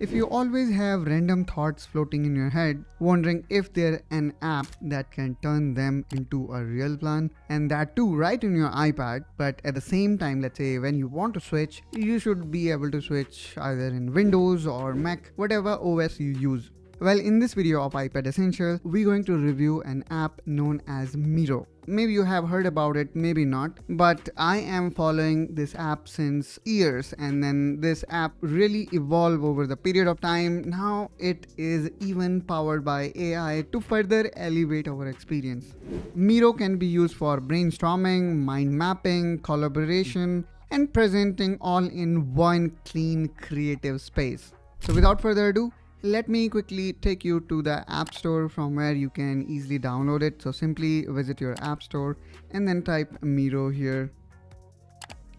If you always have random thoughts floating in your head, wondering if there's an app that can turn them into a real plan, and that too right in your iPad, but at the same time, let's say when you want to switch, you should be able to switch either in Windows or Mac, whatever OS you use. Well, in this video of iPad Essential, we're going to review an app known as Miro. Maybe you have heard about it, maybe not, but I am following this app since years, and then this app really evolved over the period of time. Now it is even powered by AI to further elevate our experience. Miro can be used for brainstorming, mind mapping, collaboration, and presenting all in one clean creative space. So without further ado, let me quickly take you to the App Store from where you can easily download it. So simply visit your App Store and then type Miro here.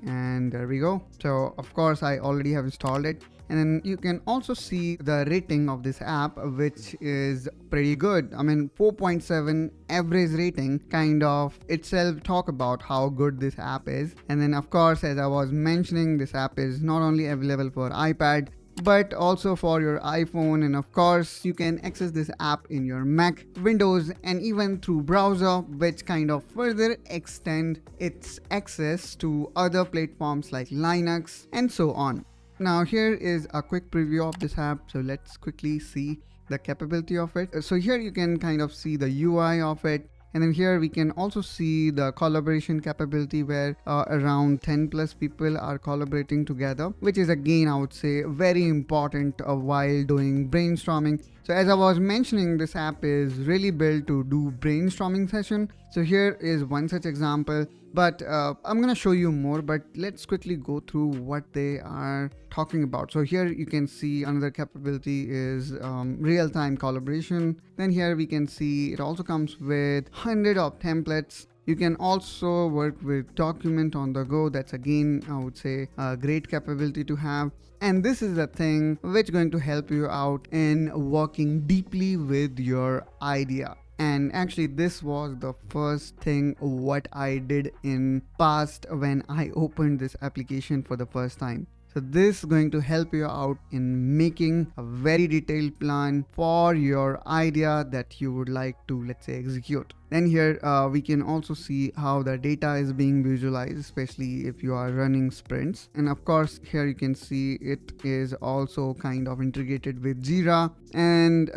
And there we go. So of course I already have installed it. And then you can also see the rating of this app, which is pretty good. I mean, 4.7 average rating kind of itself talk about how good this app is. And then of course, as I was mentioning, this app is not only available for iPad, but also for your iPhone, and of course you can access this app in your Mac, Windows, and even through browser, which kind of further extend its access to other platforms like Linux and so on. Now here is a quick preview of this app, so let's quickly see the capability of it. So here you can kind of see the UI of it. And then here we can also see the collaboration capability where around 10 plus people are collaborating together, which is again, I would say, very important while doing brainstorming. So as I was mentioning, this app is really built to do brainstorming session. So here is one such example, but I'm going to show you more, but let's quickly go through what they are talking about. So here you can see another capability is real-time collaboration. Then here we can see it also comes with 100 of templates. You can also work with document on the go. That's again, I would say, a great capability to have. And this is the thing which is going to help you out in working deeply with your idea. And actually this was the first thing what I did in past when I opened this application for the first time. So this is going to help you out in making a very detailed plan for your idea that you would like to, let's say, execute. Then here we can also see how the data is being visualized, especially if you are running sprints. And of course, here you can see it is also kind of integrated with Jira. And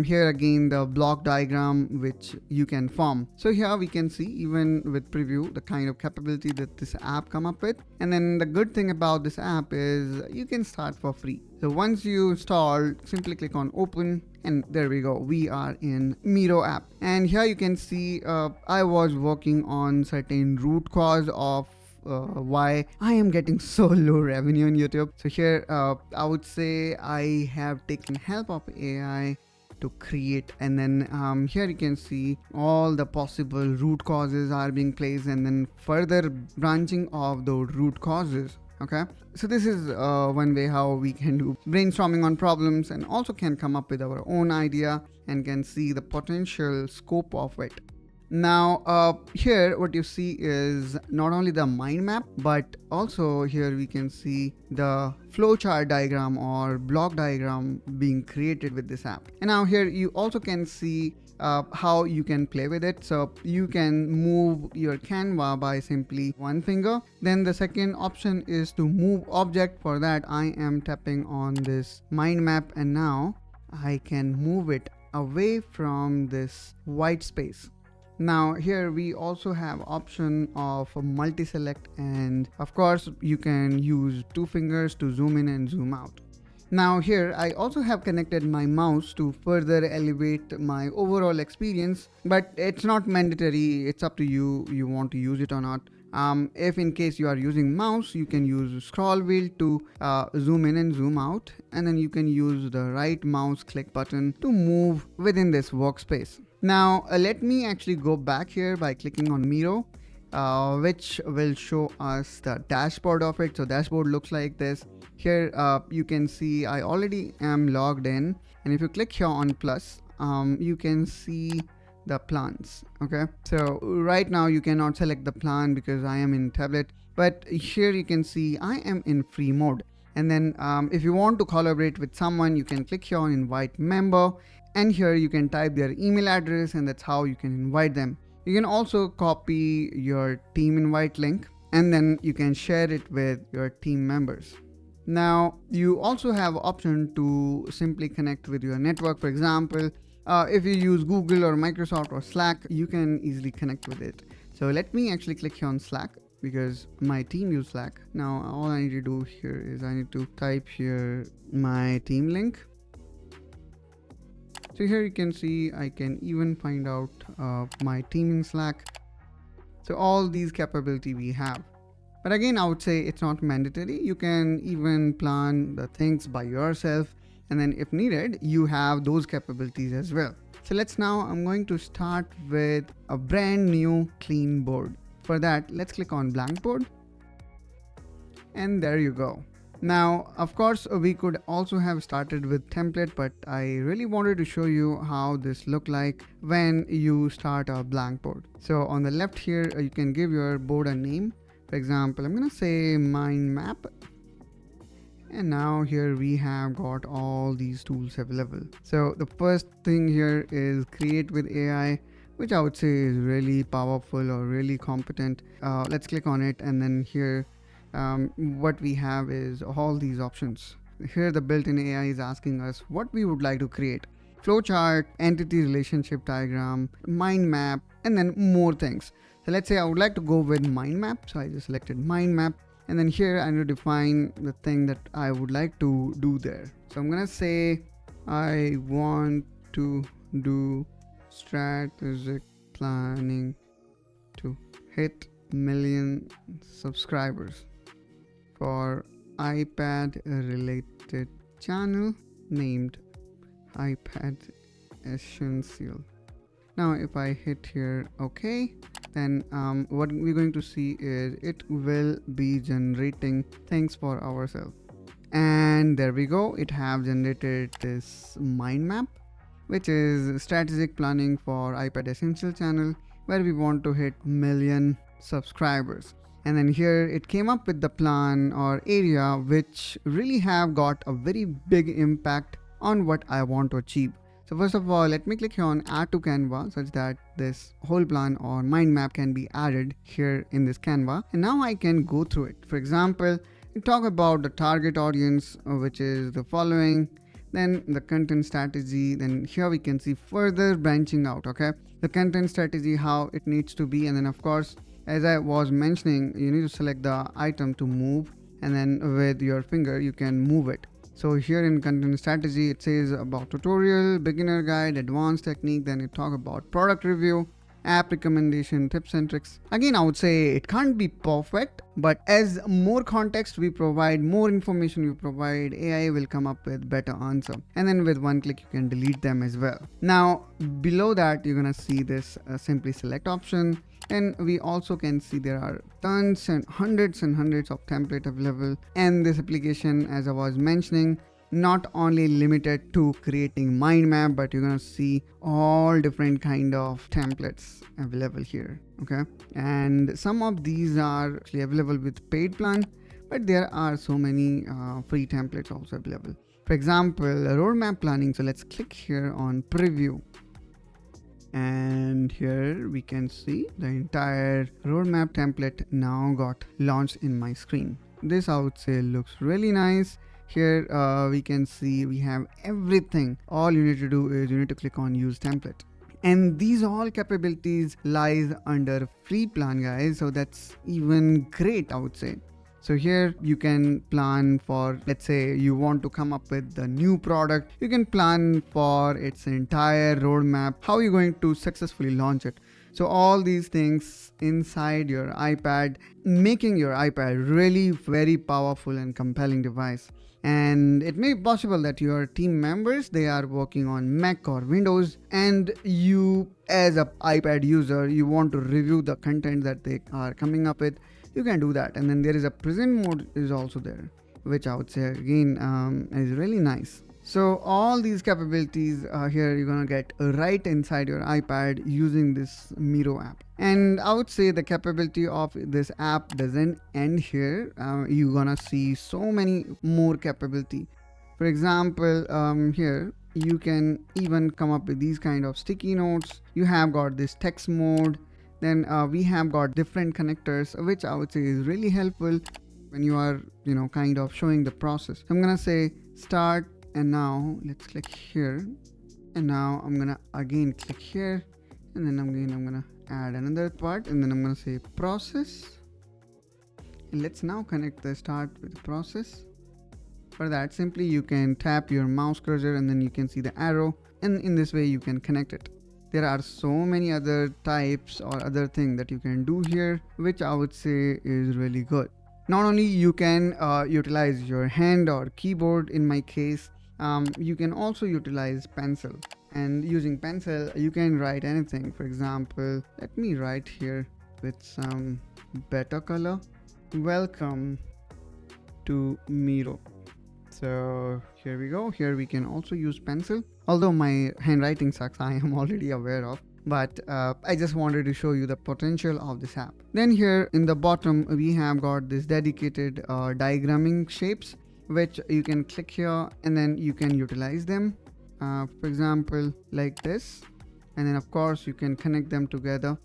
here again, the block diagram which you can form. So here we can see even with preview, the kind of capability that this app come up with. And then the good thing about this app is you can start for free. So once you install, simply click on open, and there we go, we are in Miro app. And here you can see I was working on certain root cause of why I am getting so low revenue on YouTube. So here I would say I have taken help of AI to create, and then here you can see all the possible root causes are being placed, and then further branching of those root causes. Okay, so this is one way how we can do brainstorming on problems, and also can come up with our own idea and can see the potential scope of it. Now here what you see is not only the mind map, but also here we can see the flowchart diagram or block diagram being created with this app. And now here you also can see how you can play with it. So you can move your Canva by simply one finger. Then the second option is to move object. For that I am tapping on this mind map, and now I can move it away from this white space. Now here we also have option of multi-select, and of course you can use two fingers to zoom in and zoom out. Now here I also have connected my mouse to further elevate my overall experience, but it's not mandatory. It's up to you, you want to use it or not. If in case you are using mouse, you can use scroll wheel to zoom in and zoom out, and then you can use the right mouse click button to move within this workspace. Now let me actually go back here by clicking on Miro, which will show us the dashboard of it. So dashboard looks like this. Here you can see I already am logged in, and if you click here on plus, you can see the plans. Okay, so right now you cannot select the plan because I am in tablet, but here you can see I am in free mode. And then if you want to collaborate with someone, you can click here on invite member, and here you can type their email address, and that's how you can invite them. You can also copy your team invite link, and then you can share it with your team members. Now you also have option to simply connect with your network. For example, if you use Google or Microsoft or Slack, you can easily connect with it. So let me actually click here on Slack because my team use Slack. Now all I need to do here is I need to type here my team link. So here you can see I can even find out my team in Slack. So all these capability we have. But again, I would say it's not mandatory. You can even plan the things by yourself, and then if needed, you have those capabilities as well. So I'm going to start with a brand new clean board. For that, let's click on blank board. And there you go. Now, of course, we could also have started with template, but I really wanted to show you how this look like when you start a blank board. So on the left here, you can give your board a name. For example, I'm going to say mind map. And now here we have got all these tools available. So the first thing here is create with AI, which I would say is really powerful or really competent. Let's click on it, and then here what we have is all these options. Here the built-in AI is asking us what we would like to create: flowchart, entity relationship diagram, mind map, and then more things. So let's say I would like to go with mind map. So I just selected mind map, and then here I need to define the thing that I would like to do there. So I'm gonna say I want to do strategic planning to hit million subscribers for iPad related channel named iPad Essential. Now if I hit here OK, then what we're going to see is it will be generating things for ourselves. And there we go, it have generated this mind map, which is strategic planning for iPad Essential channel, where we want to hit million subscribers. And then here it came up with the plan or area which really have got a very big impact on what I want to achieve. So first of all, let me click here on add to Canva such that this whole plan or mind map can be added here in this Canva. And now I can go through it. For example, we talk about the target audience, which is the following, then the content strategy, then here we can see further branching out, okay? The content strategy, how it needs to be, and then of course, as I was mentioning, you need to select the item to move, and then with your finger, you can move it. So here in content strategy, it says about tutorial, beginner guide, advanced technique, then it talk about product review, app recommendation, tips and tricks. Again, I would say it can't be perfect, but as more context we provide, more information you provide, AI will come up with better answer. And then with one click, you can delete them as well. Now, below that, you're gonna see this simply select option. And we also can see there are tons and hundreds of templates available. And this application, as I was mentioning, not only limited to creating mind map, but you're gonna see all different kind of templates available here, okay? And some of these are actually available with paid plan, but there are so many free templates also available. For example, roadmap planning. So let's click here on preview. And here we can see the entire roadmap template now got launched in my screen. This I would say looks really nice. Here we can see we have everything. All you need to do is you need to click on use template. And these all capabilities lies under free plan, guys. So that's even great, I would say. So here you can plan for, let's say you want to come up with the new product. You can plan for its entire roadmap, how you're going to successfully launch it. So all these things inside your iPad, making your iPad really very powerful and compelling device. And it may be possible that your team members, they are working on Mac or Windows, and you as an iPad user, you want to review the content that they are coming up with. You can do that. And then there is a present mode is also there, which I would say again is really nice. So all these capabilities here you're gonna get right inside your iPad using this Miro app. And I would say the capability of this app doesn't end here. You're gonna see so many more capability. For example, here you can even come up with these kind of sticky notes. You have got this text mode. Then we have got different connectors, which I would say is really helpful when you are, kind of showing the process. So I'm gonna say start, and now let's click here, and now I'm gonna again click here, and then I'm gonna add another part, and then I'm gonna say process, and let's now connect the start with the process. For that, simply you can tap your mouse cursor and then you can see the arrow, and in this way you can connect it. There are so many other types or other things that you can do here, which I would say is really good. Not only you can utilize your hand or keyboard in my case, you can also utilize pencil, and using pencil you can write anything. For example, let me write here with some better color, welcome to Miro. So here we go. Here we can also use pencil, although my handwriting sucks, I am already aware of, but I just wanted to show you the potential of this app. Then here in the bottom we have got this dedicated diagramming shapes, which you can click here and then you can utilize them, for example like this, and then of course you can connect them together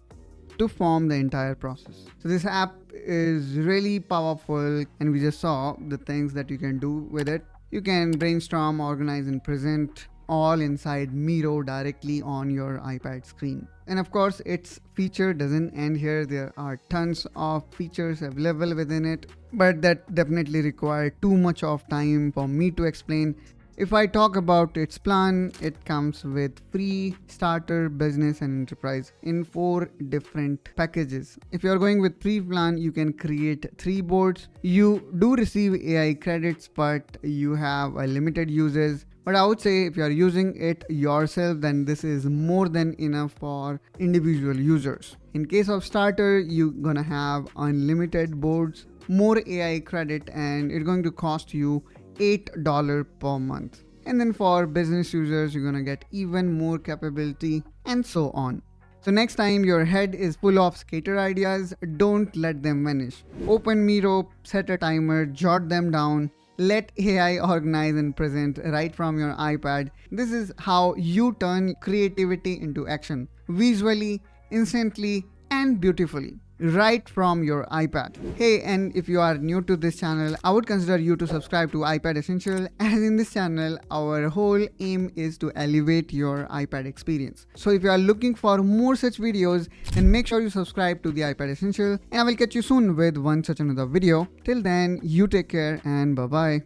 to form the entire process. So this app is really powerful, and we just saw the things that you can do with it. You can brainstorm, organize and present all inside Miro directly on your iPad screen. And of course its feature doesn't end here. There are tons of features available within it, but that definitely require too much of time for me to explain. If I talk about its plan, it comes with free, starter, business and enterprise in 4 different packages. If you're going with free plan, you can create 3 boards. You do receive AI credits, but you have a limited uses. But I would say if you're using it yourself, then this is more than enough for individual users. In case of starter, you're gonna have unlimited boards, more AI credit, and it's going to cost you $8 per month. And then for business users, you're gonna get even more capability, and so on. So next time your head is full of skater ideas, don't let them vanish. Open Miro, set a timer, jot them down, let AI organize and present right from your iPad. This is how you turn creativity into action, visually, instantly and beautifully, right from your iPad. Hey, and if you are new to this channel, I would consider you to subscribe to iPad Essential, as in this channel our whole aim is to elevate your iPad experience. So if you are looking for more such videos, then make sure you subscribe to the iPad Essential, and I will catch you soon with one such another video. Till then, you take care and bye bye.